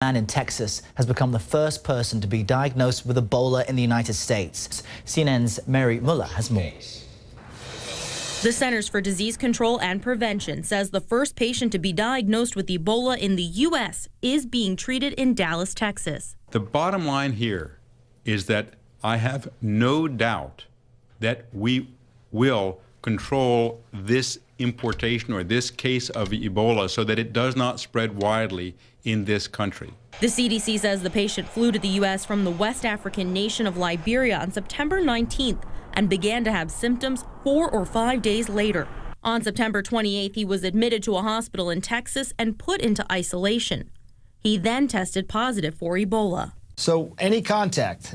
A man in Texas has become the first person to be diagnosed with Ebola in the United States. CNN's Mary Muller has more. The Centers for Disease Control and Prevention says the first patient to be diagnosed with Ebola in the U.S. is being treated in Dallas, Texas. The bottom line here is that I have no doubt that we will control this importation or this case of Ebola so that it does not spread widely in this country. The CDC says the patient flew to the U.S. from the West African nation of Liberia on September 19th and began to have symptoms 4 or 5 days later. On September 28th, he was admitted to a hospital in Texas and put into isolation. He then tested positive for Ebola. So any contact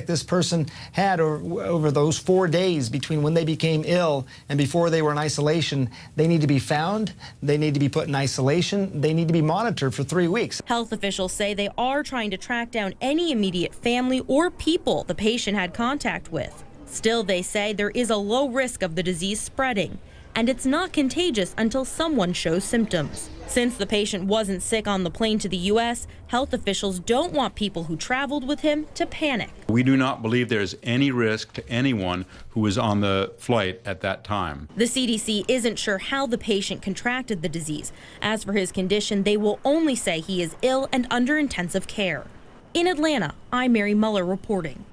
this person had over those 4 days between when they became ill and before they were in isolation, they need to be found, they need to be put in isolation, they need to be monitored for 3 weeks. Health officials say they are trying to track down any immediate family or people the patient had contact with. Still, they say there is a low risk of the disease spreading, and it's not contagious until someone shows symptoms. Since the patient wasn't sick on the plane to the U.S., health officials don't want people who traveled with him to panic. We do not believe there's any risk to anyone who was on the flight at that time. The CDC isn't sure how the patient contracted the disease. As for his condition, they will only say he is ill and under intensive care. In Atlanta, I'm Mary Muller reporting.